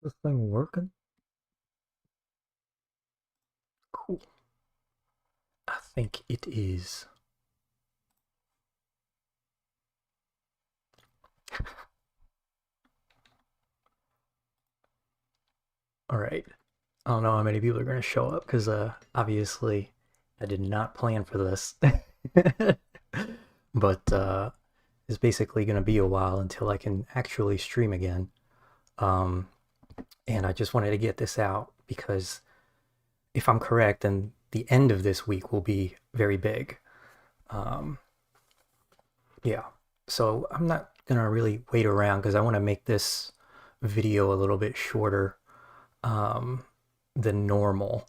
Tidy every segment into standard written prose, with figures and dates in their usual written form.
This thing working? Cool. I think it is. All right. I don't know how many people are going to show up because obviously I did not plan for this. But it's basically going to be a while until I can actually stream again. Um, and I just wanted to get this out because if I'm correct, then the end of this week will be very big. Um, yeah. So I'm not going to really wait around because I want to make this video a little bit shorter um, than normal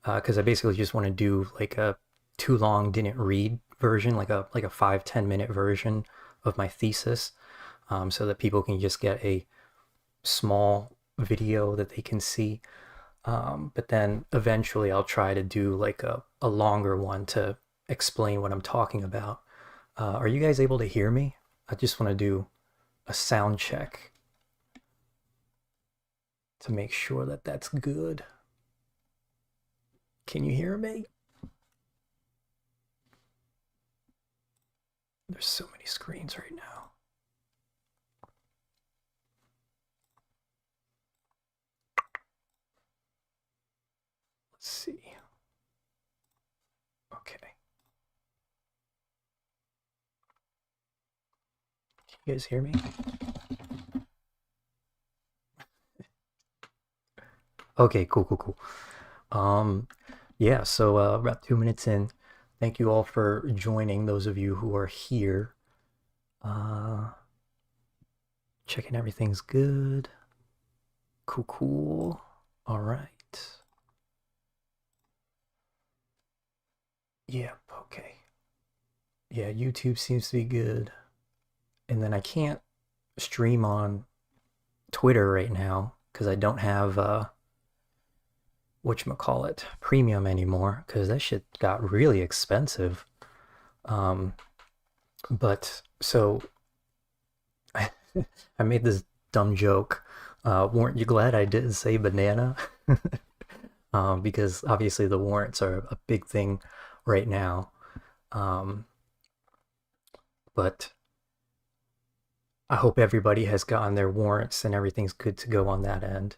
because I basically just want to do like a too long didn't read version, like a 5-10 minute version of my thesis, so that people can just get a small video that they can see. But then eventually I'll try to do like a longer one to explain what I'm talking about. Are you guys able to hear me? I just want to do a sound check to make sure that that's good. Can you hear me? There's so many screens right now. Let's see. Okay. Can you guys hear me? Okay, cool, cool, cool. Yeah, so about 2 minutes in. Thank you all for joining, those of you who are here. Uh, Checking everything's good. Cool, cool. All right. Yep, okay. Yeah, YouTube seems to be good. And then I can't stream on Twitter right now because I don't have whatchamacallit premium anymore because that shit got really expensive. Um, but so I, I made this dumb joke. Weren't you glad I didn't say banana? Because obviously the warrants are a big thing right now. Um, but I hope everybody has gotten their warrants and everything's good to go on that end.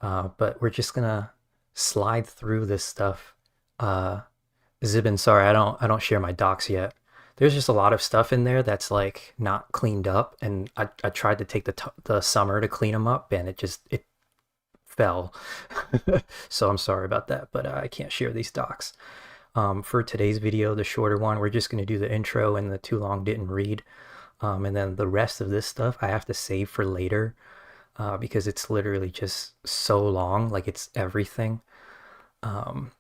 But we're just gonna slide through this stuff. Uh, Zibin, sorry, I don't share my docs yet. There's just a lot of stuff in there that's like not cleaned up, and I tried to take the summer to clean them up, and it fell. So I'm sorry about that, but I can't share these docs. For today's video, the shorter one, we're just gonna do the intro and the too long didn't read, and then the rest of this stuff I have to save for later because it's literally just so long, like it's everything. Um,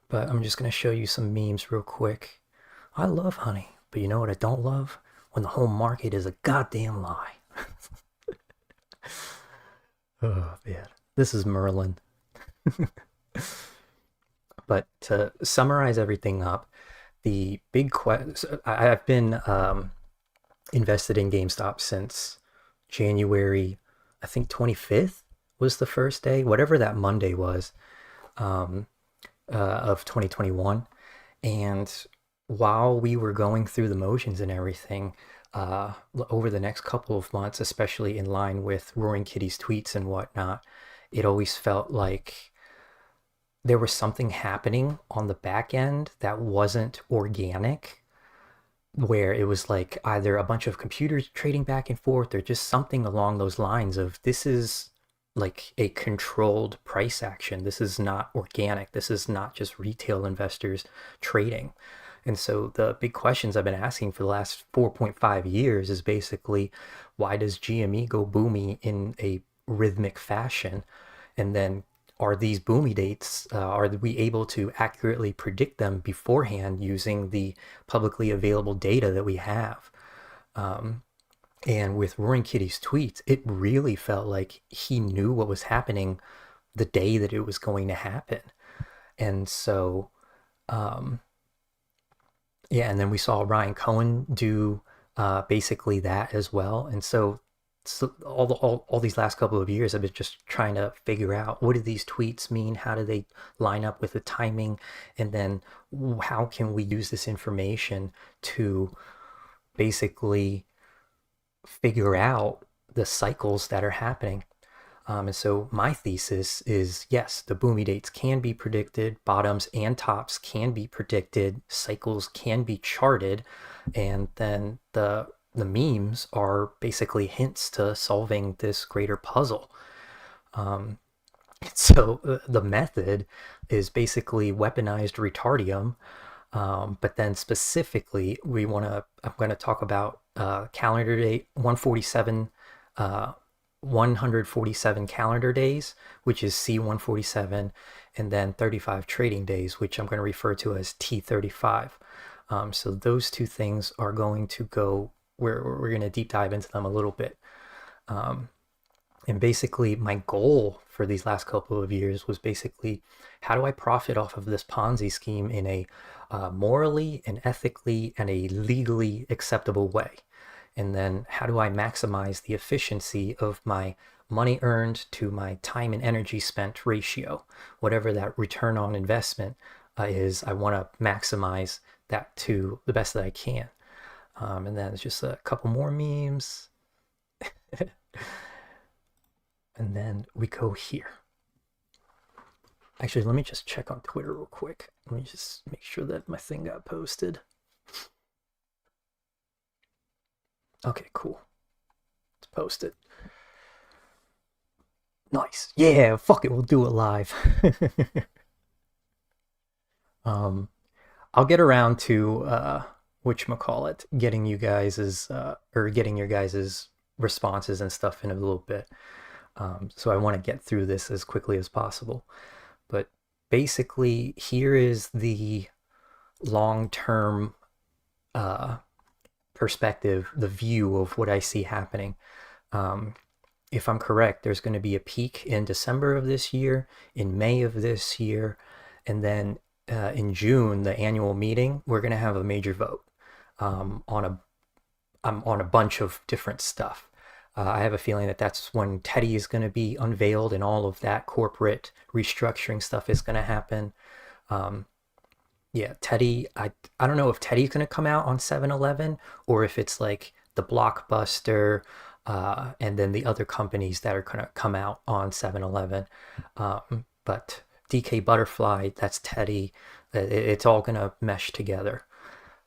but I'm just gonna show you some memes real quick. I love honey, but you know what I don't love? When the whole market is a goddamn lie. Oh man, this is Merlin. But to summarize everything up, the big question, I've been invested in GameStop since January, I think 25th was the first day, whatever that Monday was, um, of 2021. And while we were going through the motions and everything, over the next couple of months, especially in line with Roaring Kitty's tweets and whatnot, it always felt like there was something happening on the back end that wasn't organic, where it was like either a bunch of computers trading back and forth or just something along those lines of this is like a controlled price action. This is not organic. This is not just retail investors trading. And so the big questions I've been asking for the last 4.5 years is basically why does GME go boomy in a rhythmic fashion? And then are these boomy dates, are we able to accurately predict them beforehand using the publicly available data that we have? Um, and with Roaring Kitty's tweets, it really felt like he knew what was happening the day that it was going to happen. And so, um, yeah, and then we saw Ryan Cohen do basically that as well. And so So all these last couple of years, I've been just trying to figure out, what do these tweets mean? How do they line up with the timing? And then how can we use this information to basically figure out the cycles that are happening? And so my thesis is, yes, the boomy dates can be predicted, bottoms and tops can be predicted, cycles can be charted, and then the memes are basically hints to solving this greater puzzle. Um, so the method is basically weaponized retardium, but then specifically I'm going to talk about calendar date 147, 147 calendar days, which is C147, and then 35 trading days, which I'm going to refer to as T35. So those two things are going to go, we're going to deep dive into them a little bit. And basically my goal for these last couple of years was basically, how do I profit off of this Ponzi scheme in a morally and ethically and a legally acceptable way? And then how do I maximize the efficiency of my money earned to my time and energy spent ratio? Whatever that return on investment is, I want to maximize that to the best that I can. And then it's just a couple more memes. And then we go here. Actually, let me just check on Twitter real quick. Let me just make sure that my thing got posted. Okay, cool. It's posted. Nice. Yeah, fuck it, we'll do it live. I'll get around to whatchamacallit, getting you guys's or getting your guys's responses and stuff in a little bit. So I want to get through this as quickly as possible. But basically, here is the long-term perspective, the view of what I see happening. If I'm correct, there's going to be a peak in December of this year, in May of this year, and then in June, the annual meeting, we're going to have a major vote on a bunch of different stuff. I have a feeling that that's when Teddy is going to be unveiled and all of that corporate restructuring stuff is going to happen. Yeah, Teddy, I don't know if Teddy's going to come out on 7-Eleven or if it's like the Blockbuster and then the other companies that are going to come out on 7-Eleven. But DK Butterfly, that's Teddy. It's all going to mesh together.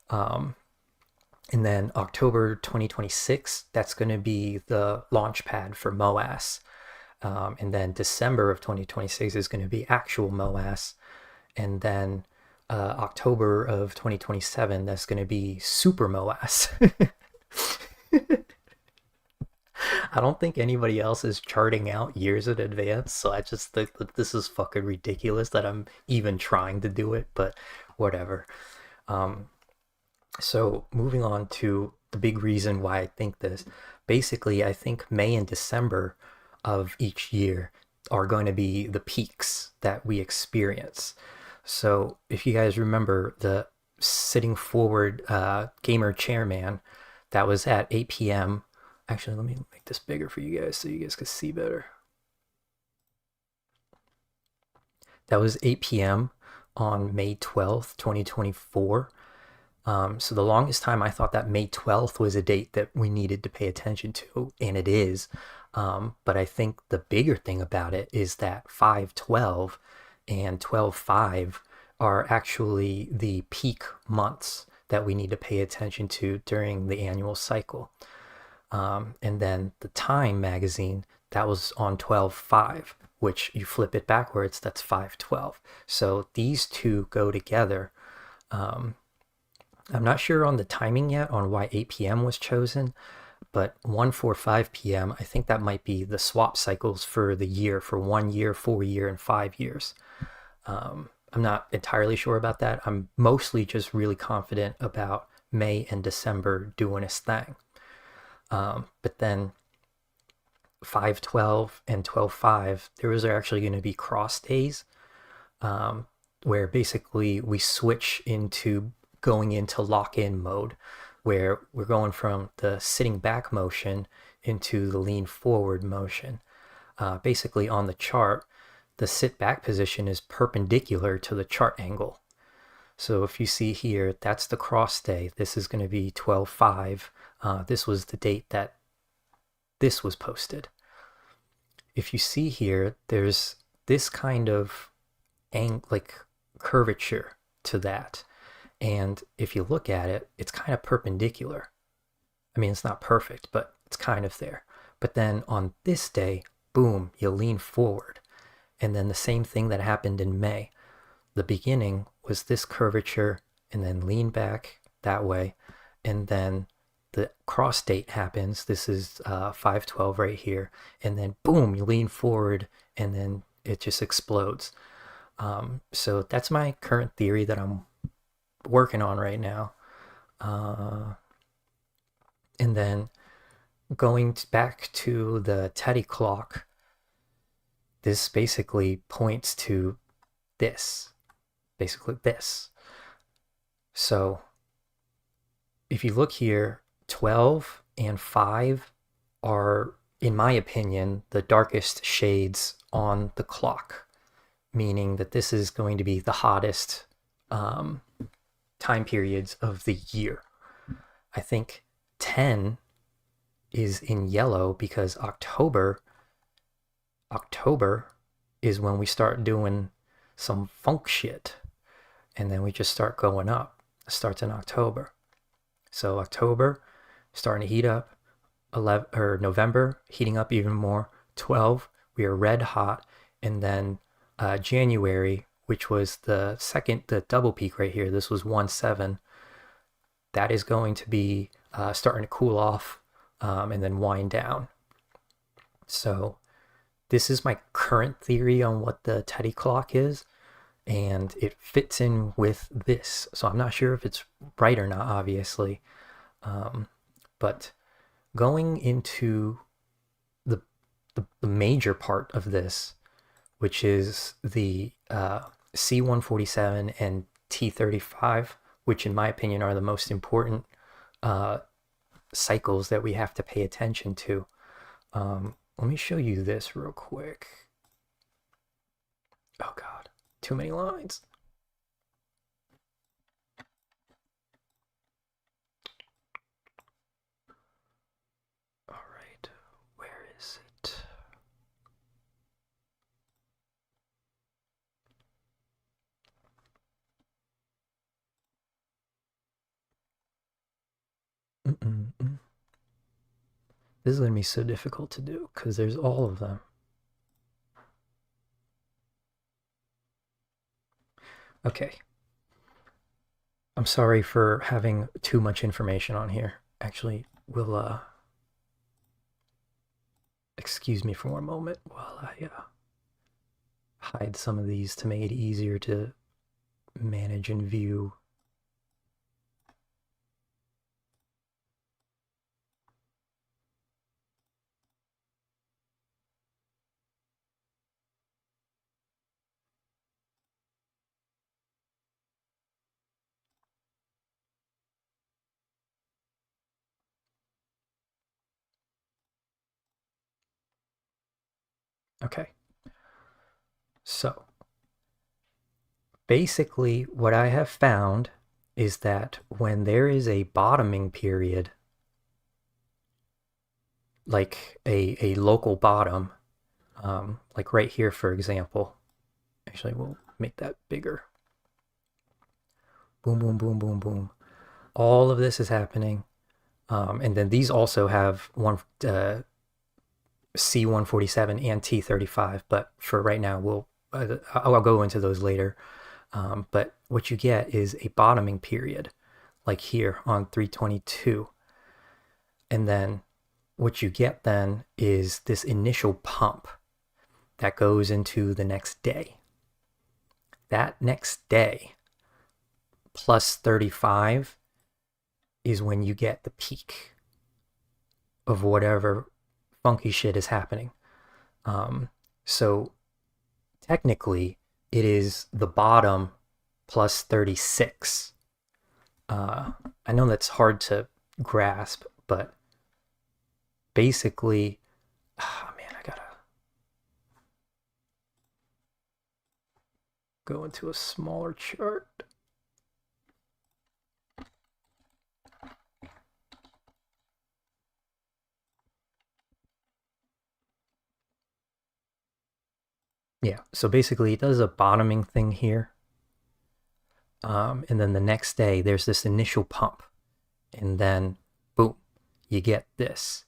And then October 2026, that's going to be the launch pad for MOASS. And then December of 2026 is going to be actual MOASS. And then October of 2027, that's going to be Super MOASS. I don't think anybody else is charting out years in advance, so I just think that this is fucking ridiculous that I'm even trying to do it, but whatever. So moving on to the big reason why I think this. Basically, I think May and December of each year are going to be the peaks that we experience. So if you guys remember the sitting forward gamer chairman, that was at 8 p.m. Actually, let me make this bigger for you guys so you guys can see better. That was 8 p.m. on May 12th, 2024. So the longest time I thought that May 12th was a date that we needed to pay attention to, and it is. But I think the bigger thing about it is that 5/12 and 12/5 are actually the peak months that we need to pay attention to during the annual cycle. And then the Time magazine, that was on 12/5, which you flip it backwards, that's 5/12. So these two go together. I'm not sure on the timing yet on why 8 p.m. was chosen, but 1-4-5 p.m., I think that might be the swap cycles for the year, for 1 year, 4 year, and 5 years. I'm not entirely sure about that. I'm mostly just really confident about May and December doing its thing. But then 5/12 and 12/5, there was actually going to be cross days, where basically we switch into going into lock-in mode, where we're going from the sitting back motion into the lean forward motion. Basically on the chart, the sit back position is perpendicular to the chart angle. So if you see here, that's the cross day. This is going to be 12/5. This was the date that this was posted. If you see here, there's this kind of like curvature to that. And if you look at it, it's kind of perpendicular. I mean, it's not perfect, but it's kind of there. But then on this day, boom, you lean forward. And then the same thing that happened in May. The beginning was this curvature and then lean back that way. And then the cross date happens. This is 5/12 right here. And then boom, you lean forward and then it just explodes. So that's my current theory that I'm working on right now. And then going back to the Teddy clock, this basically points to this. Basically this. So if you look here, 12 and 5 are, in my opinion, the darkest shades on the clock, meaning that this is going to be the hottest time periods of the year. I think 10 is in yellow because October is when we start doing some funk shit, and then we just start going up. It starts in October. So October starting to heat up, 11 or November heating up even more, 12 we are red hot, and then January, which was the double peak right here, this was 1/7, that is going to be starting to cool off and then wind down. So this is my current theory on what the Teddy clock is, and it fits in with this. So I'm not sure if it's right or not, obviously. But going into the major part of this, which is the C147 and T35, which in my opinion are the most important cycles that we have to pay attention to. Let me show you this real quick. Oh God, too many lines. All right, where is it? This is going to be so difficult to do because there's all of them. Okay. I'm sorry for having too much information on here. Actually, we'll excuse me for one moment while I hide some of these to make it easier to manage and view. Okay. So basically what I have found is that when there is a bottoming period, like a local bottom, like right here, for example. Actually, we'll make that bigger. Boom, boom, boom, boom, boom. All of this is happening. And then these also have one C147 and T35, but for right now, I'll go into those later. But what you get is a bottoming period, like here on 322. And then what you get then is this initial pump that goes into the next day. That next day, plus 35, is when you get the peak of whatever funky shit is happening. So technically, it is the bottom plus 36. I know that's hard to grasp, but basically, oh man, I gotta go into a smaller chart. Yeah, so basically it does a bottoming thing here. And then the next day there's this initial pump, and then boom, you get this.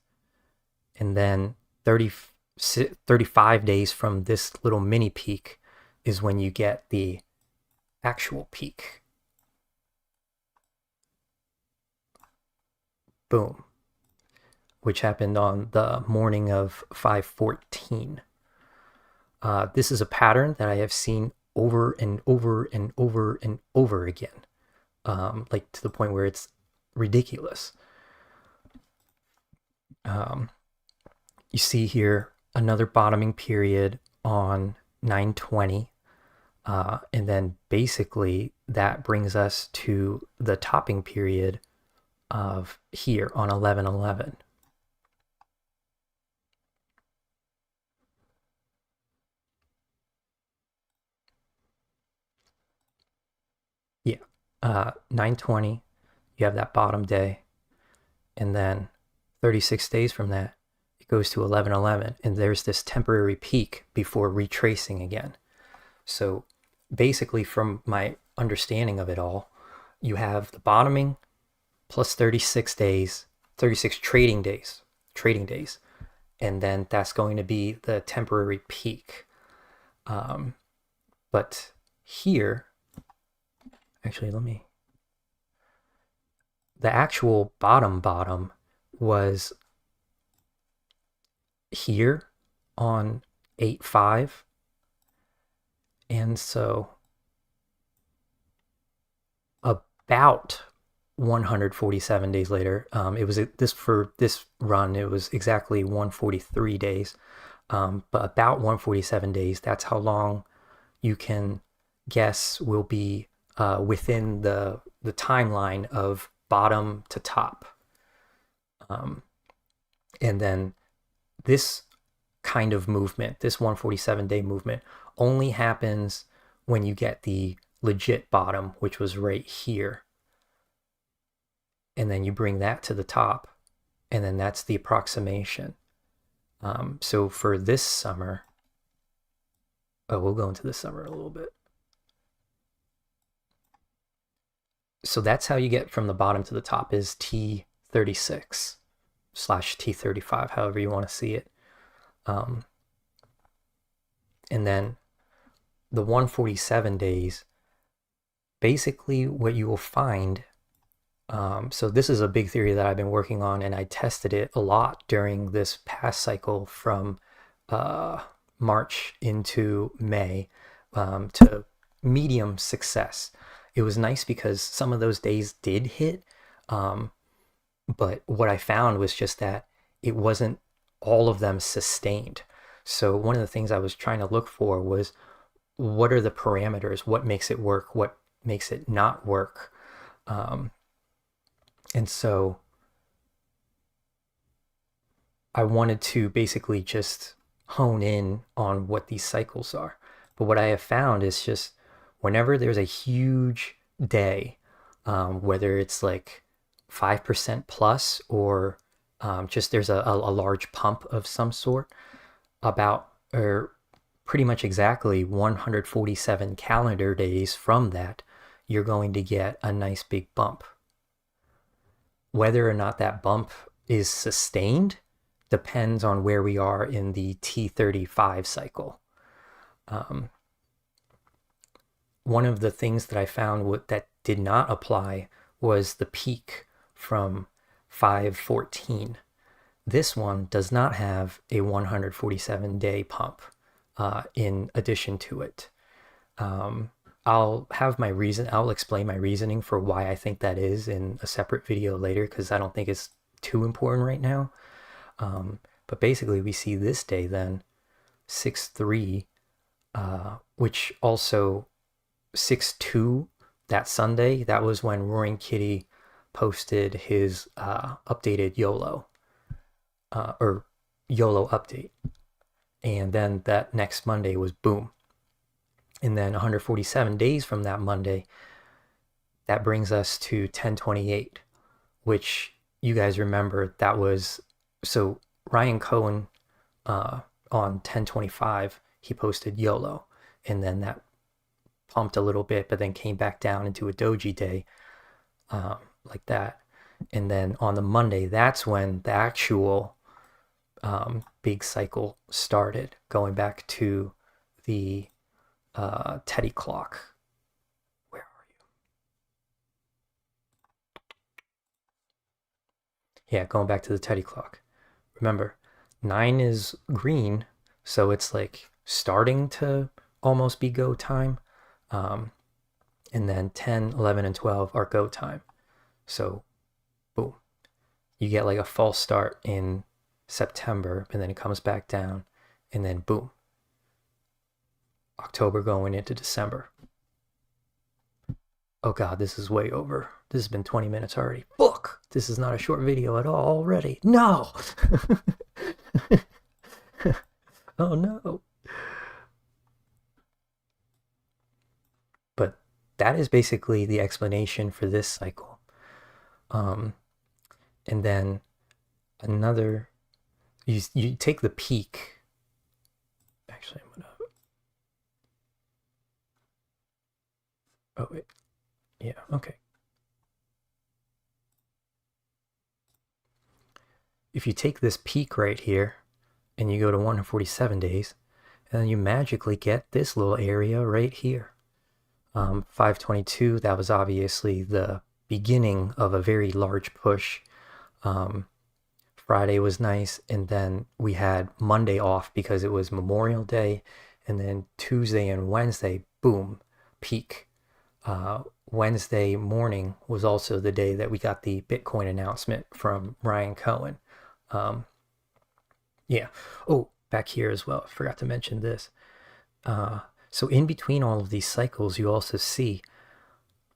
And then 35 days from this little mini peak is when you get the actual peak. Boom. Which happened on the morning of 5/14. This is a pattern that I have seen over and over and over and over again, like to the point where it's ridiculous. You see here another bottoming period on 9/20, and then basically that brings us to the topping period of here on 11/11. Yeah, 9/20, you have that bottom day, and then 36 days from that, it goes to 11/11, and there's this temporary peak before retracing again. So basically, from my understanding of it all, you have the bottoming plus 36 days, 36 trading days, and then that's going to be the temporary peak. But here, actually, the actual bottom was here on 8/5, and so about 147 days later, it was for this run, it was exactly 143 days, but about 147 days, that's how long you can guess will be within the timeline of bottom to top. And then this kind of movement, this 147-day movement, only happens when you get the legit bottom, which was right here. And then you bring that to the top, and then that's the approximation. So for this summer, we'll go into this summer a little bit. So that's how you get from the bottom to the top, is T36 / T35, however you want to see it. And then the 147 days, basically what you will find, so this is a big theory that I've been working on, and I tested it a lot during this past cycle from March into May, to medium success. It was nice because some of those days did hit, but what I found was just that it wasn't all of them sustained. So one of the things I was trying to look for was, what are the parameters? What makes it work? What makes it not work? And so I wanted to basically just hone in on what these cycles are. But what I have found is just whenever there's a huge day, whether it's like 5% plus, or just there's a large pump of some sort, or pretty much exactly 147 calendar days from that, you're going to get a nice big bump. Whether or not that bump is sustained depends on where we are in the T35 cycle. One of the things that I found that did not apply was the peak from 5/14. This one does not have a 147-day pump in addition to it. I'll explain my reasoning for why I think that is in a separate video later, because I don't think it's too important right now. But basically we see this day then 6/3, which also 6/2, that Sunday, that was when Roaring Kitty posted his updated YOLO. or YOLO update. And then that next Monday was boom. And then 147 days from that Monday, that brings us to 1028, which you guys remember that was, so Ryan Cohen on 1025, he posted YOLO, and then that pumped a little bit, but then came back down into a doji day, like that. And then on the Monday, that's when the actual big cycle started, going back to the Teddy clock. Where are you? Yeah, going back to the Teddy clock. Remember, 9 is green, so it's like starting to almost be go time. And then 10, 11, and 12 are go time. So, boom. You get like a false start in September, and then it comes back down, and then boom. October going into December. Oh god, this is way over. This has been 20 minutes already. Fuck! This is not a short video at all already. No! Oh no. But that is basically the explanation for this cycle. And then another, you take the peak. Actually, I'm gonna, oh wait, yeah, okay. If you take this peak right here and you go to 147 days, and then you magically get this little area right here. 522, that was obviously the beginning of a very large push. Friday was nice, and then we had Monday off because it was Memorial Day, and then Tuesday and Wednesday, boom, peak. Wednesday morning was also the day that we got the Bitcoin announcement from Ryan Cohen. Yeah. Oh, back here as well, I forgot to mention this. So in between all of these cycles, you also see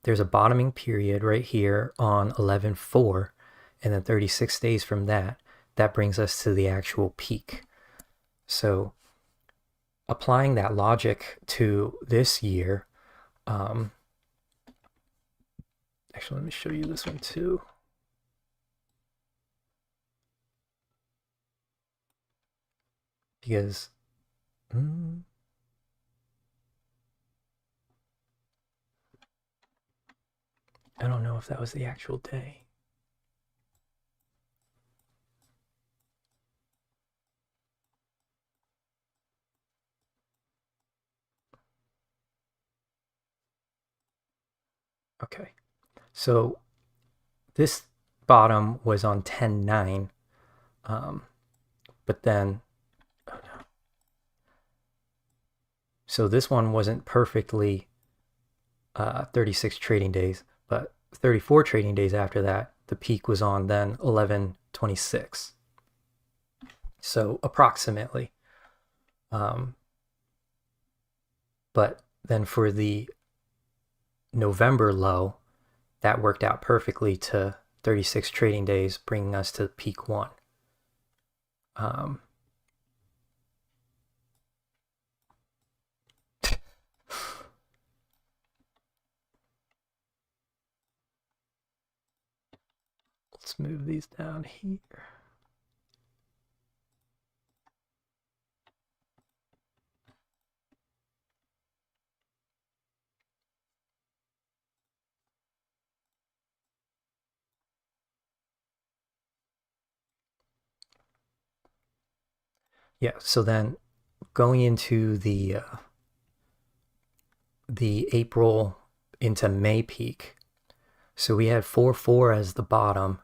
there's a bottoming period right here on 11/4, and then 36 days from that, that brings us to the actual peak. So applying that logic to this year, actually, let me show you this one too. Because I don't know if that was the actual day. Okay, so this bottom was on 10/9, but then, oh no. So this one wasn't perfectly 36 trading days, but 34 trading days after that, the peak was on then 11/26. So approximately. But then for the November low, that worked out perfectly to 36 trading days, bringing us to peak 1. Let's move these down here. Yeah, so then going into the April into May peak, so we had 4/4 as the bottom,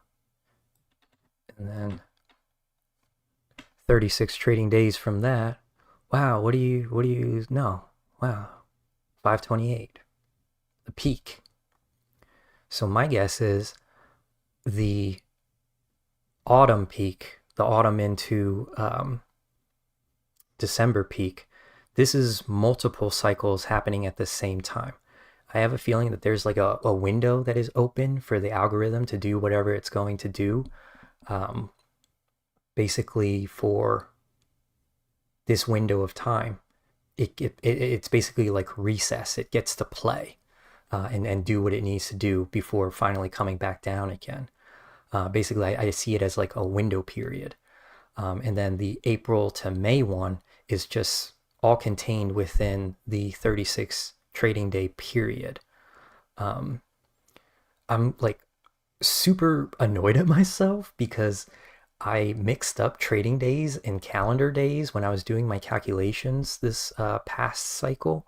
and then 36 trading days from that. Wow, what do you know? Wow, 528, the peak. So my guess is the autumn peak, the autumn into December peak, this is multiple cycles happening at the same time. I have a feeling that there's like a window that is open for the algorithm to do whatever it's going to do. basically for this window of time. It's basically like recess. It gets to play and do what it needs to do before finally coming back down again. Basically, I see it as like a window period. And then the April to May one is just all contained within the 36 trading day period. Um, I'm like super annoyed at myself because I mixed up trading days and calendar days when I was doing my calculations this past cycle.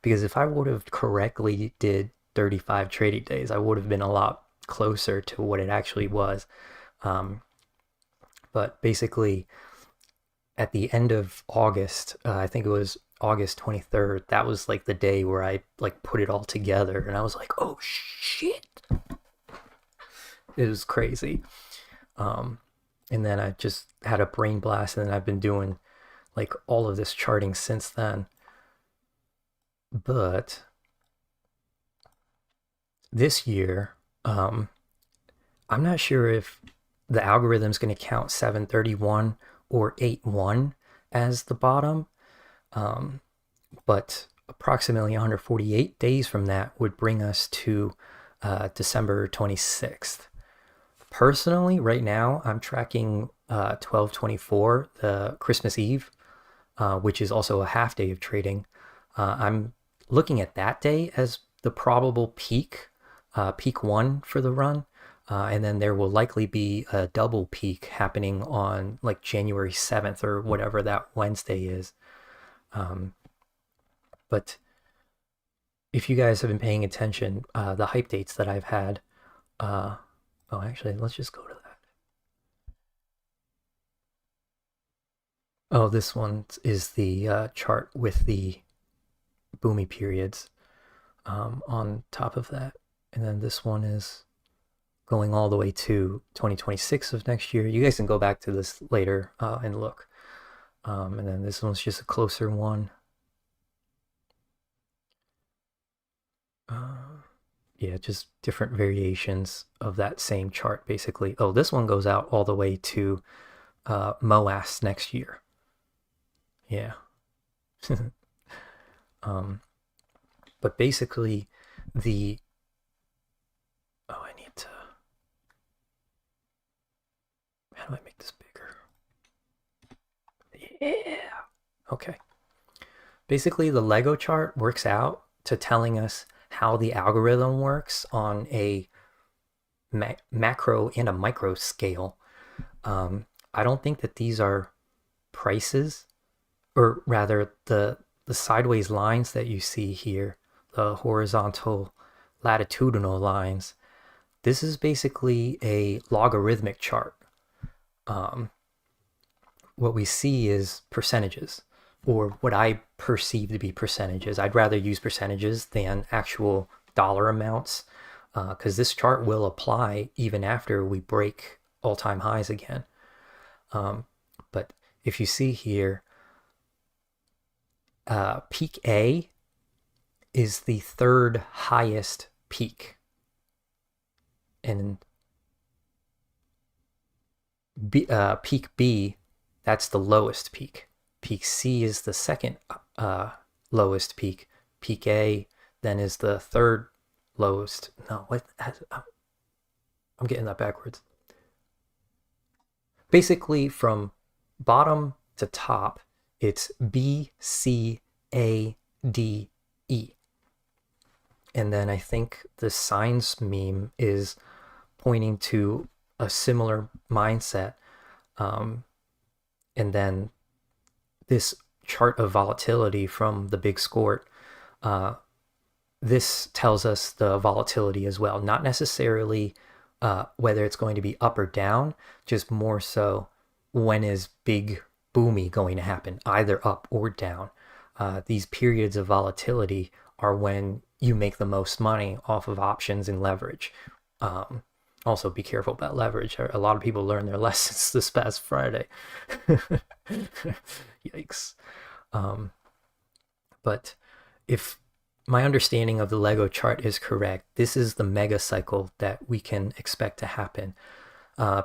Because if I would have correctly did 35 trading days, I would have been a lot closer to what it actually was. Um, but basically, at the end of August, I think it was August 23rd, that was like the day where I like put it all together, and I was like, oh shit, it was crazy. Um, and then I just had a brain blast, and then I've been doing like all of this charting since then. But this year, I'm not sure if the algorithm's going to count 731 or 81 as the bottom, um, but approximately 148 days from that would bring us to December 26th. Personally, right now, I'm tracking 12/24, the Christmas Eve, which is also a half day of trading. I'm looking at that day as the probable peak, peak one for the run. And then there will likely be a double peak happening on like January 7th or whatever that Wednesday is. Um, but if you guys have been paying attention, the hype dates that I've had, uh, oh, actually, let's just go to that. Oh, this one is the chart with the boomy periods on top of that. And then this one is going all the way to 2026 of next year. You guys can go back to this later and look. And then this one's just a closer one. Yeah, just different variations of that same chart, basically. Oh, this one goes out all the way to MOASS next year. Yeah. But basically, the... Oh, I need to... How do I make this bigger? Yeah. Okay. Basically, the Lego chart works out to telling us how the algorithm works on a macro and a micro scale. I don't think that these are prices, or rather the sideways lines that you see here, the horizontal latitudinal lines. This is basically a logarithmic chart. What we see is percentages, or what I perceive to be percentages. I'd rather use percentages than actual dollar amounts, because this chart will apply even after we break all-time highs again. But if you see here, peak A is the third highest peak, and peak B, that's the lowest peak. Peak C is the second lowest peak. Peak A then is the third lowest. No, what? I'm getting that backwards. Basically, from bottom to top, it's B, C, A, D, E. And then I think the signs meme is pointing to a similar mindset. And then this chart of volatility from the big skort, this tells us the volatility as well. Not necessarily whether it's going to be up or down, just more so when is big boomy going to happen, either up or down. These periods of volatility are when you make the most money off of options and leverage. Also, be careful about leverage. A lot of people learned their lessons this past Friday. Yikes. But if my understanding of the Lego chart is correct, this is the mega cycle that we can expect to happen.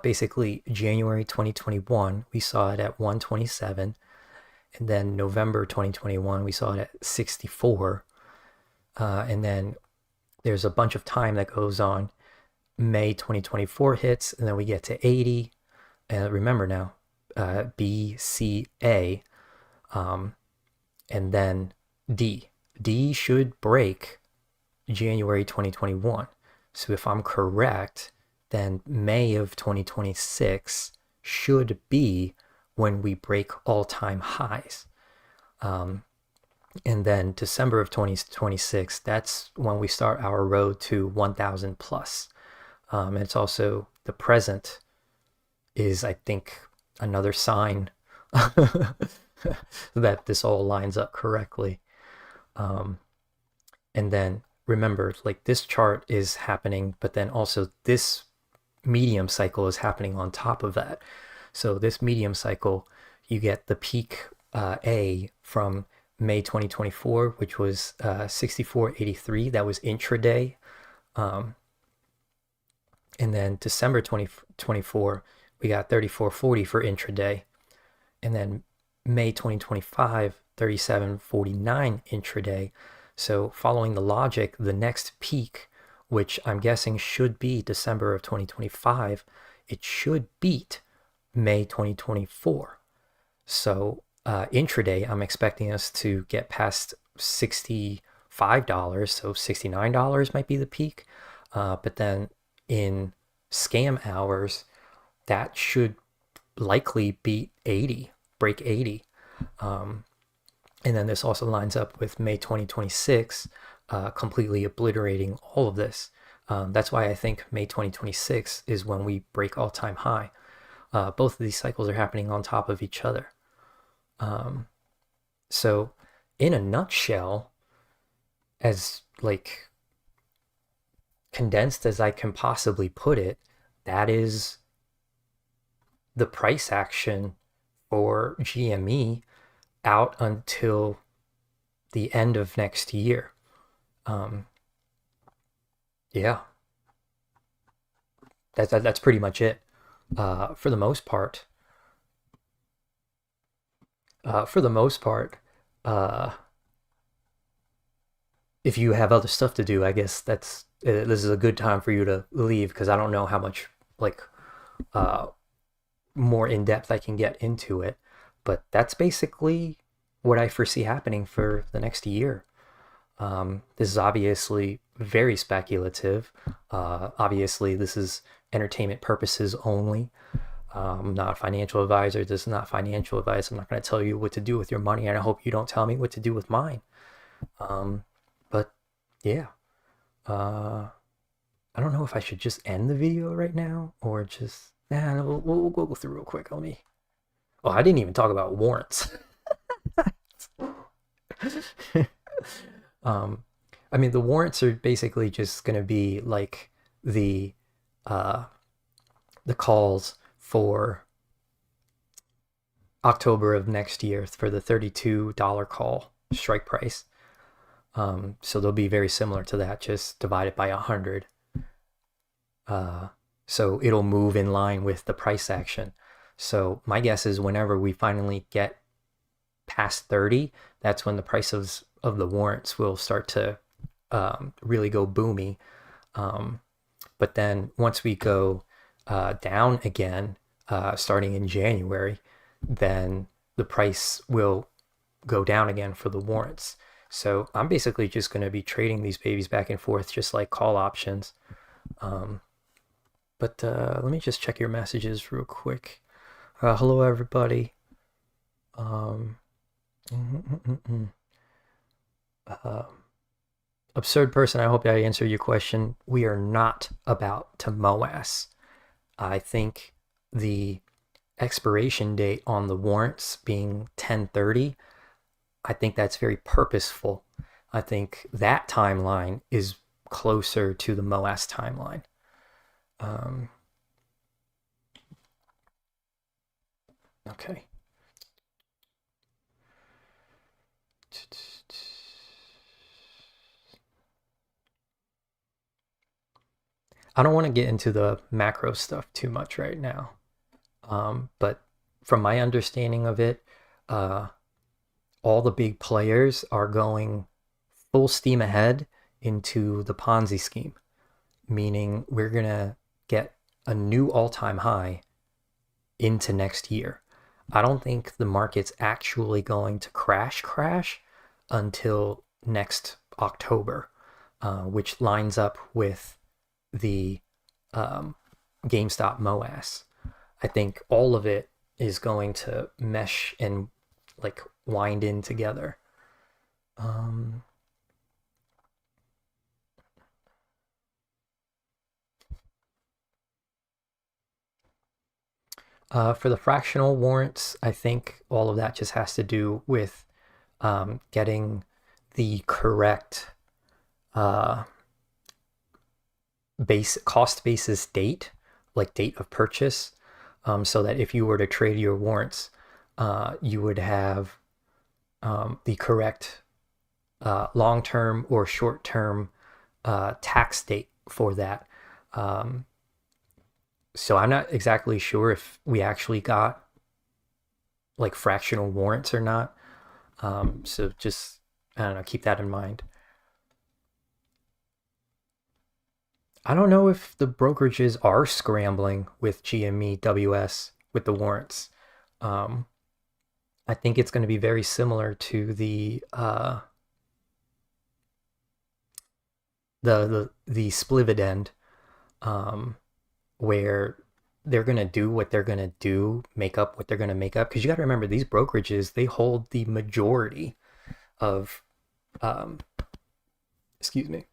Basically, January 2021, we saw it at 127. And then November 2021, we saw it at 64. And then there's a bunch of time that goes on. May 2024 hits, and then we get to 80. And remember now, B, C, A, and then D. D should break January 2021. So if I'm correct, then May of 2026 should be when we break all-time highs. And then December of 2026, that's when we start our road to 1,000 plus. And it's also the present is, I think, another sign that this all lines up correctly. And then remember, like, this chart is happening, but then also this medium cycle is happening on top of that. So this medium cycle, you get the peak A from May 2024, which was 64.83. That was intraday. And then December 2024, we got 34.40 for intraday. And then May 2025, 37.49 intraday. So following the logic, the next peak, which I'm guessing should be December of 2025, it should beat May 2024. So intraday, I'm expecting us to get past $65, so $69 might be the peak. But then in scam hours, that should likely beat 80, break 80. And then this also lines up with May 2026, completely obliterating all of this. That's why I think May 2026 is when we break all-time high. Both of these cycles are happening on top of each other. So in a nutshell, as like condensed as I can possibly put it, that is the price action for GME out until the end of next year. Yeah, that's pretty much it. For the most part, if you have other stuff to do, I guess this is a good time for you to leave, because I don't know how much like more in depth I can get into it. But that's basically what I foresee happening for the next year. This is obviously very speculative. Obviously, this is entertainment purposes only. I'm not a financial advisor. This is not financial advice. I'm not going to tell you what to do with your money, and I hope you don't tell me what to do with mine. But yeah, I don't know if I should just end the video right now or just, we'll go through real quick. Let me. Oh, I didn't even talk about warrants. I mean, the warrants are basically just going to be like the calls for October of next year for the $32 call strike price. So they'll be very similar to that, just divided by 100. So it'll move in line with the price action. So my guess is whenever we finally get past 30, that's when the prices of the warrants will start to really go boomy. But then once we go down again, starting in January, then the price will go down again for the warrants. So I'm basically just going to be trading these babies back and forth, just like call options. But let me just check your messages real quick. Hello, everybody. Absurd person, I hope I answered your question. We are not about to MOASS. I think the expiration date on the warrants being 10/30, I think that's very purposeful. I think that timeline is closer to the MOASS timeline. Okay. I don't want to get into the macro stuff too much right now. But from my understanding of it, uh, all the big players are going full steam ahead into the Ponzi scheme, meaning we're going to get a new all time high into next year. I don't think the market's actually going to crash until next October, which lines up with the um, GameStop MOASS. I think all of it is going to mesh and like wind in together. Um, for the fractional warrants, I think all of that just has to do with getting the correct uh, base cost basis date, like date of purchase, so that if you were to trade your warrants, you would have the correct long term or short term tax date for that. Um, so I'm not exactly sure if we actually got like fractional warrants or not. So just, I don't know, keep that in mind. I don't know if the brokerages are scrambling with GME WS with the warrants. Um, I think it's going to be very similar to the splividend, um, where they're going to do what they're going to do, make up what they're going to make up. Because you got to remember, these brokerages, they hold the majority of, um, excuse me,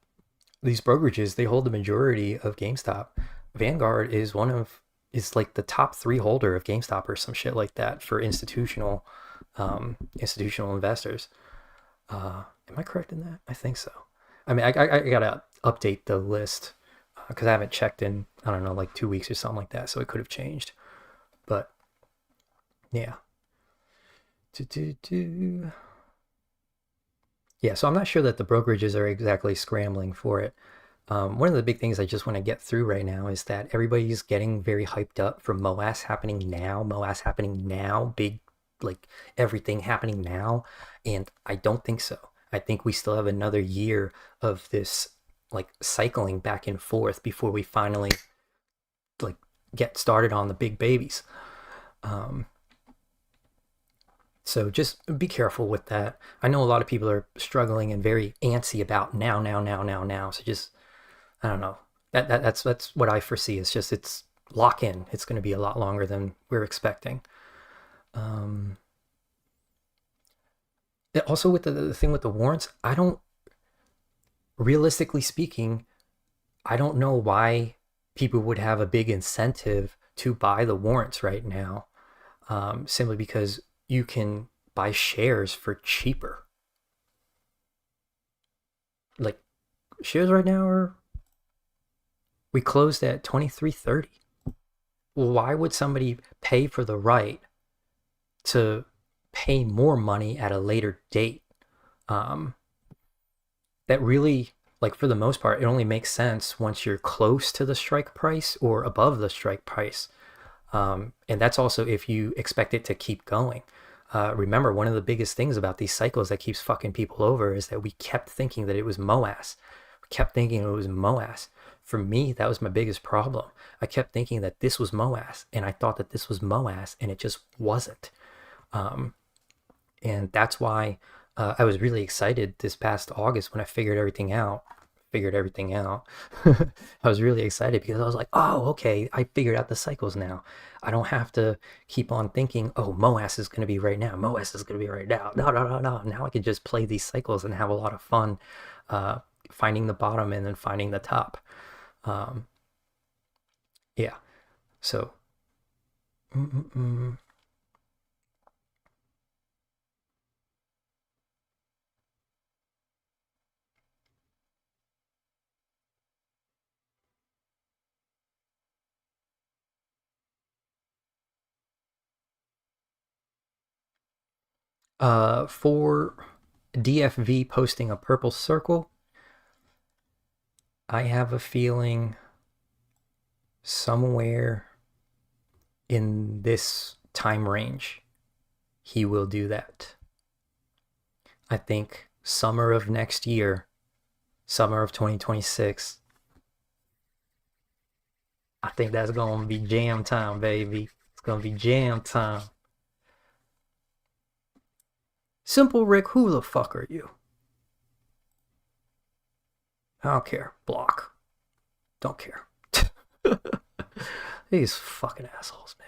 these brokerages, they hold the majority of GameStop. Vanguard is like the top three holder of GameStop or some shit like that for institutional investors. Am I correct in that? I think so. I mean, I gotta update the list because I haven't checked in, I don't know, like 2 weeks or something like that, so it could have changed. But yeah. Yeah, so I'm not sure that the brokerages are exactly scrambling for it. One of the big things I just want to get through right now is that everybody's getting very hyped up for MOASS happening now, big, like everything happening now. And I don't think so. I think we still have another year of this like cycling back and forth before we finally like get started on the big babies. Um, so just be careful with that. I know a lot of people are struggling and very antsy about now. So just, I don't know. That's what I foresee. It's just it's lock in. It's going to be a lot longer than we're expecting. Um, Also with the thing with the warrants, I don't, realistically speaking, I don't know why people would have a big incentive to buy the warrants right now, simply because you can buy shares for cheaper. Like shares right now are, we closed at 23.30. Why would somebody pay for the right to pay more money at a later date? Um, that really, like for the most part, it only makes sense once you're close to the strike price or above the strike price. And that's also if you expect it to keep going. Remember, one of the biggest things about these cycles that keeps fucking people over is that we kept thinking that it was MOASS. We kept thinking it was MOASS. For me, that was my biggest problem. I kept thinking that this was MOASS, and I thought that this was MOASS, and it just wasn't. Um, and that's why I was really excited this past August when I figured everything out. Figured everything out. I was really excited because I was like, oh, okay, I figured out the cycles now. I don't have to keep on thinking, oh, MOASS is going to be right now. MOASS is going to be right now. No. Now I can just play these cycles and have a lot of fun finding the bottom and then finding the top. Um, yeah. So, mm, mm, mm. For DFV posting a purple circle, I have a feeling somewhere in this time range, he will do that. I think summer of next year, summer of 2026, I think that's gonna be jam time, baby. It's gonna be jam time. Simple Rick, who the fuck are you? I don't care. Block. Don't care. These fucking assholes, man.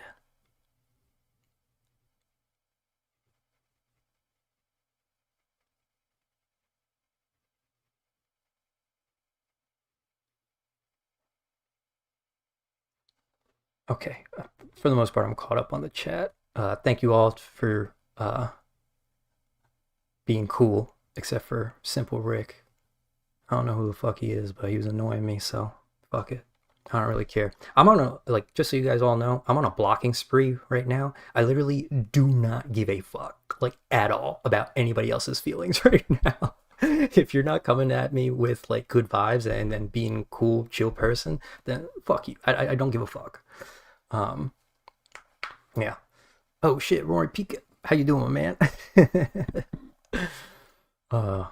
Okay. For the most part, I'm caught up on the chat. Thank you all for being cool, except for Simple Rick. I don't know who the fuck he is, but he was annoying me, so fuck it. I don't really care. I'm on a, like, just so you guys all know, I'm on a blocking spree right now. I literally do not give a fuck, like, at all about anybody else's feelings right now. If you're not coming at me with, like, good vibes and being cool, chill person, then fuck you. I don't give a fuck. Um, yeah. Oh shit, Rory Pika. How you doing, man? uh,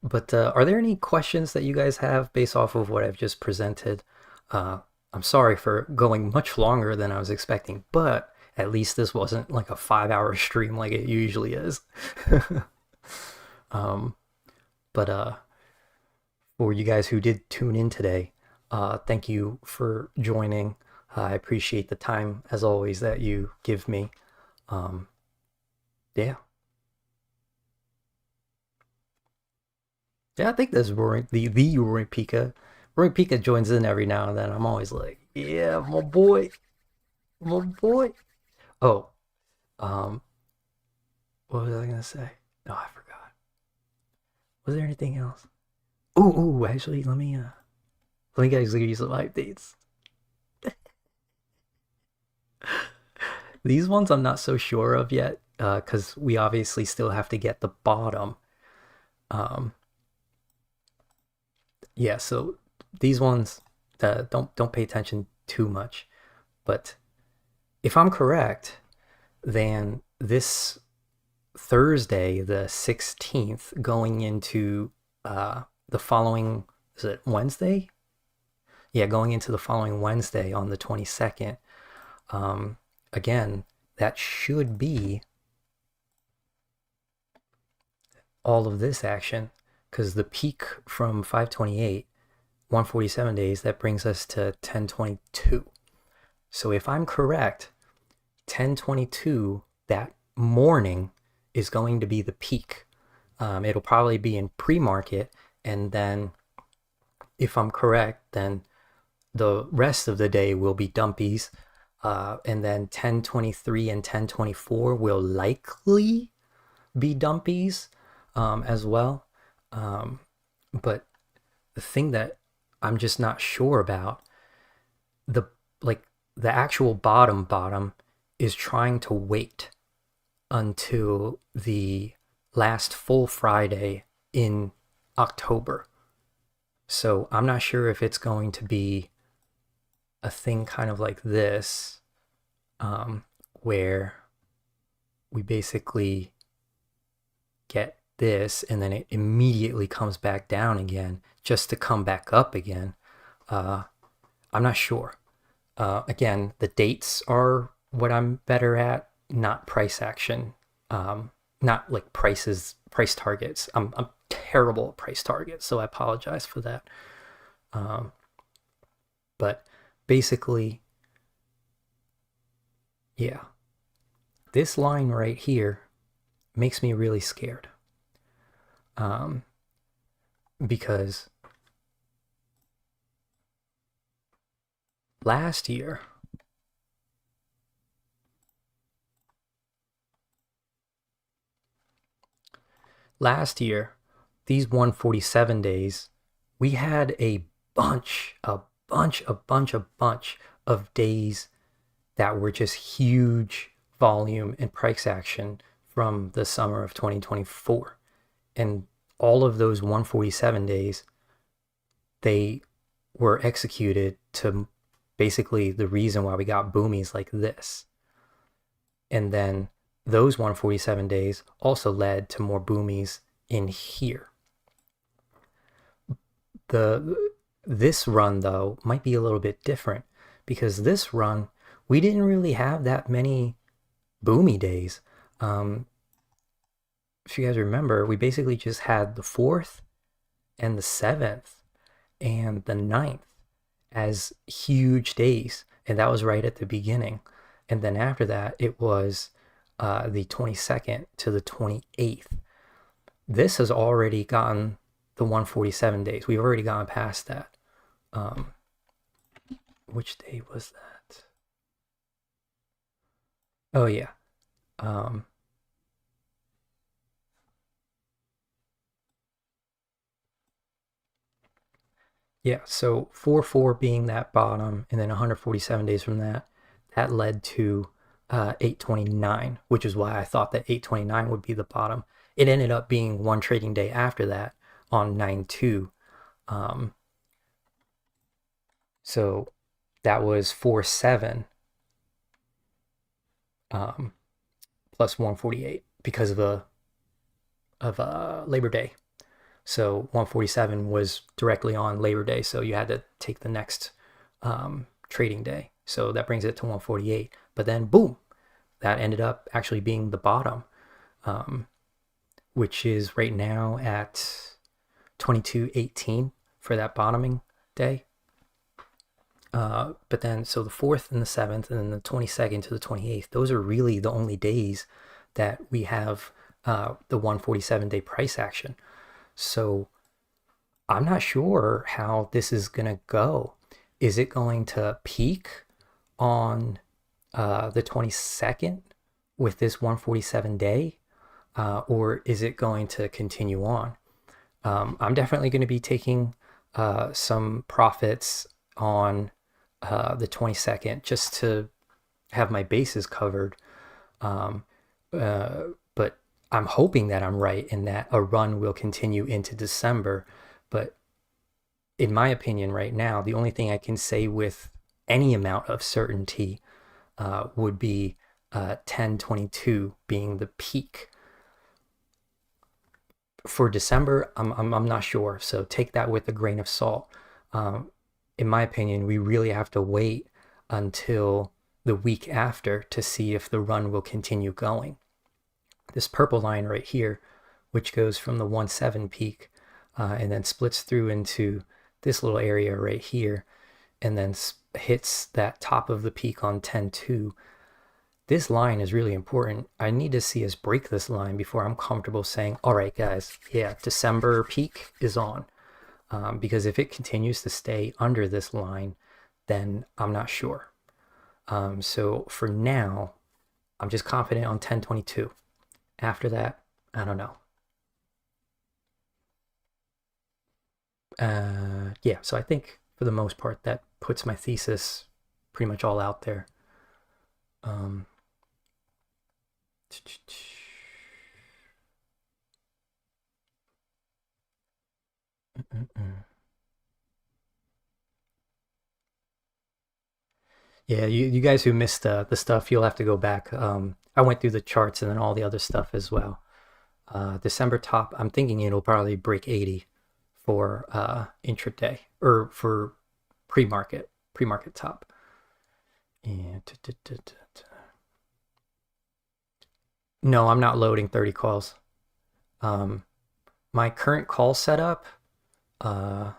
but are there any questions that you guys have based off of what I've just presented? Uh, I'm sorry for going much longer than I was expecting, but at least this wasn't like a 5 hour stream like it usually is. um, but for you guys who did tune in today, thank you for joining. I appreciate the time, as always, that you give me. Um, yeah. Yeah, I think that's Rory, the Rory Pika. Rory Pika joins in every now and then. I'm always like, yeah, my boy, my boy. Oh, um, what was I gonna say? No, I forgot. Was there anything else? Actually, let me guys give you some updates. These ones I'm not so sure of yet, because we obviously still have to get the bottom. Um, yeah, so these ones, don't pay attention too much. But if I'm correct, then this Thursday, the 16th, going into the following, is it Wednesday? Yeah, going into the following Wednesday on the 22nd. Um, Again, that should be all of this action, because the peak from 528, 147 days, that brings us to 1022. So if I'm correct, 1022 that morning is going to be the peak. It'll probably be in pre-market, and then if I'm correct, then the rest of the day will be dumpies, and then 1023 and 1024 will likely be dumpies as well. But the thing that I'm just not sure about, the like the actual bottom is trying to wait until the last full Friday in October. So I'm not sure if it's going to be a thing kind of like this, where we basically get this and then it immediately comes back down again just to come back up again. I'm not sure. Again, the dates are what I'm better at, not price action, not like price targets. I'm terrible at price targets, so I apologize for that. But basically, yeah, this line right here makes me really scared, because last year, these 147 days, we had a bunch of days that were just huge volume and price action from the summer of 2024. And all of those 147 days, they were executed to basically the reason why we got boomies like this. And then those 147 days also led to more boomies in here. This run though might be a little bit different, because this run we didn't really have that many boomy days. If you guys remember, we basically just had the 4th and the 7th and the 9th as huge days, and that was right at the beginning. And then after that, it was the 22nd to the 28th. This has already gotten the 147 days. We've already gone past that. Which day was that? Oh yeah. Yeah, so 4-4 being that bottom, and then 147 days from that, that led to 829, which is why I thought that 829 would be the bottom. It ended up being one trading day after that on 9-2. So that was 4-7 plus 148 because of Labor Day. So 147 was directly on Labor Day, so you had to take the next trading day. So that brings it to 148. But then boom, that ended up actually being the bottom, which is right now at 22.18 for that bottoming day. But then, so the 4th and the 7th, and then the 22nd to the 28th, those are really the only days that we have the 147 day price action. So I'm not sure how this is going to go. Is it going to peak on the 22nd with this 147 day? Or is it going to continue on? I'm definitely going to be taking some profits on the 22nd just to have my bases covered. But I'm hoping that I'm right and that a run will continue into December. But in my opinion right now, the only thing I can say with any amount of certainty would be 1022 being the peak. For December, I'm not sure, so take that with a grain of salt. In my opinion, we really have to wait until the week after to see if the run will continue going. This purple line right here, which goes from the 1.7 peak and then splits through into this little area right here, and then hits that top of the peak on 10.2. This line is really important. I need to see us break this line before I'm comfortable saying, all right, guys, yeah, December peak is on. Because if it continues to stay under this line, then I'm not sure. So for now, I'm just confident on 1022. After that, I don't know. Yeah, so I think for the most part, that puts my thesis pretty much all out there. Um, Yeah, you guys who missed the stuff, you'll have to go back. I went through the charts and then all the other stuff as well. December top, I'm thinking it'll probably break 80 for intraday or for pre-market top. And no, I'm not loading 30 calls. My current call setup, I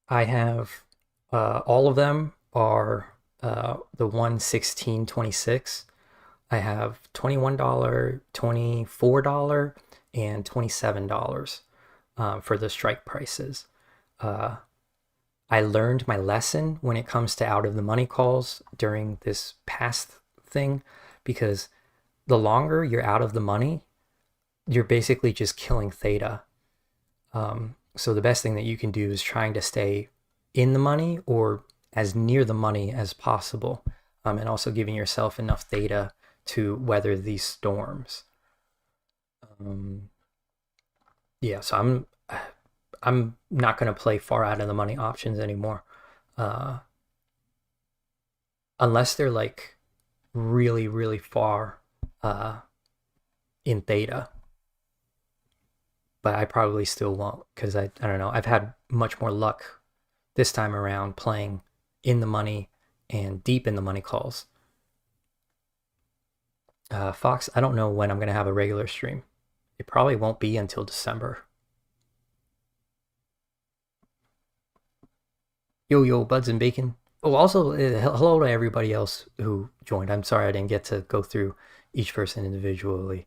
have all of them are the 116.26. I have $21, $24, and $27 for the strike prices. I learned my lesson when it comes to out of the money calls during this past thing, because the longer you're out of the money, you're basically just killing theta. So the best thing that you can do is trying to stay in the money or as near the money as possible, and also giving yourself enough theta to weather these storms. Yeah, so I'm not going to play far out of the money options anymore. uh, unless they're like really, really far uh, in theta. But I probably still won't because I don't know. I've had much more luck this time around playing in the money and deep in the money calls. Fox, I don't know when I'm going to have a regular stream. It probably won't be until December. Yo, yo, Buds and Bacon. Oh, also, hello to everybody else who joined. I'm sorry I didn't get to go through each person individually.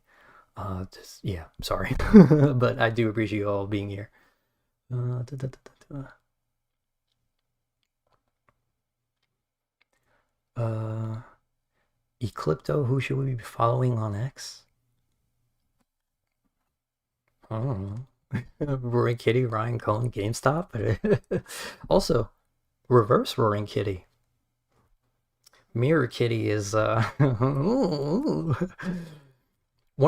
Yeah, sorry. But I do appreciate you all being here. Da, da, da, Eclipto, who should we be following on X? I don't know. Roaring Kitty, Ryan Cohen, GameStop. Also, Reverse Roaring Kitty. Mirror Kitty is one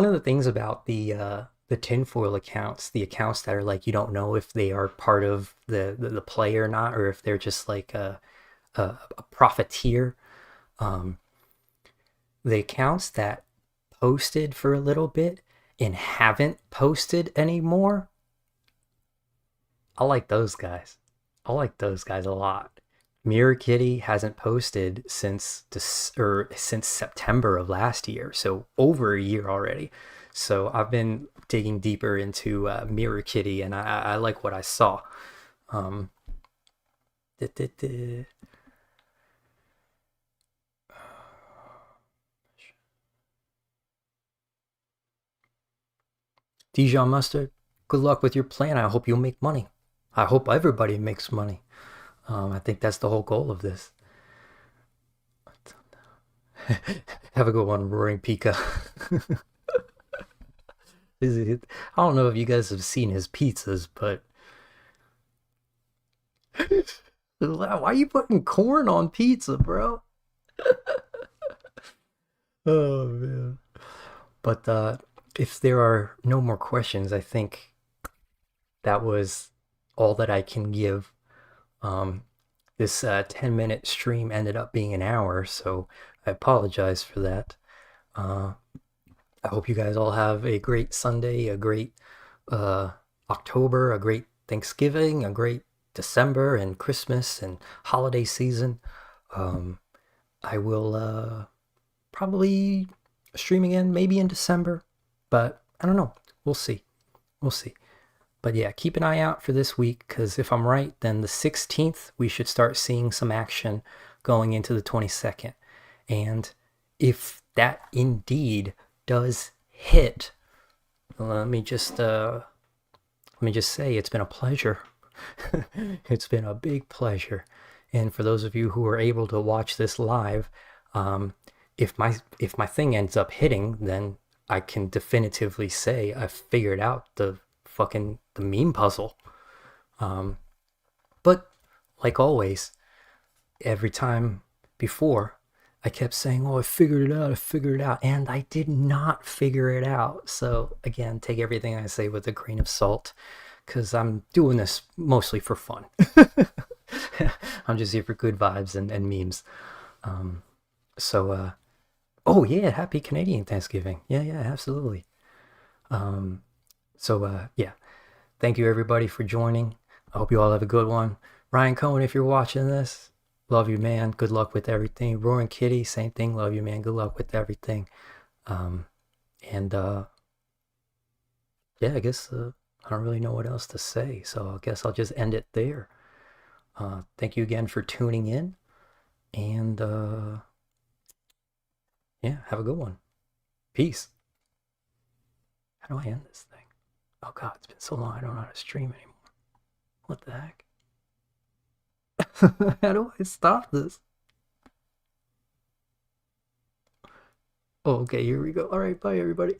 of the things about the tinfoil accounts, the accounts that are like you don't know if they are part of the play or not, or if they're just like a profiteer. Um, the accounts that posted for a little bit and haven't posted anymore, I like those guys. I like those guys a lot. Mirror Kitty hasn't posted since since September of last year, so over a year already. So I've been digging deeper into Mirror Kitty, and I like what I saw. Um, Dijon Mustard, good luck with your plan. I hope you'll make money. I hope everybody makes money. I think that's the whole goal of this. Have a good one, Roaring Pika. I don't know if you guys have seen his pizzas, but why are you putting corn on pizza, bro? Oh man. But if there are no more questions, I think that was all that I can give. This 10-minute stream ended up being an hour, so I apologize for that. I hope you guys all have a great Sunday, a great October, a great Thanksgiving, a great December and Christmas and holiday season. I will probably stream again, maybe in December, but I don't know. We'll see. We'll see. But yeah, keep an eye out for this week, because if I'm right, then the 16th, we should start seeing some action going into the 22nd. And if that indeed does hit, let me just say it's been a pleasure. It's been a big pleasure. And for those of you who are able to watch this live, if my thing ends up hitting, then I can definitively say I figured out the meme puzzle. But like always, every time before, I kept saying, oh, I figured it out, and I did not figure it out. So again, take everything I say with a grain of salt, because I'm doing this mostly for fun. I'm just here for good vibes and memes. Oh yeah, happy Canadian Thanksgiving. Yeah, absolutely. Yeah, thank you everybody for joining. I hope you all have a good one. Ryan Cohen, if you're watching this, love you, man. Good luck with everything. Roaring Kitty, same thing. Love you, man. Good luck with everything. Yeah, I guess I don't really know what else to say, so I guess I'll just end it there. Thank you again for tuning in, and yeah, have a good one. Peace. How do I end this thing? Oh god, it's been so long I don't know how to stream anymore. What the heck? How do I stop this? Oh, okay, here we go. All right, bye everybody.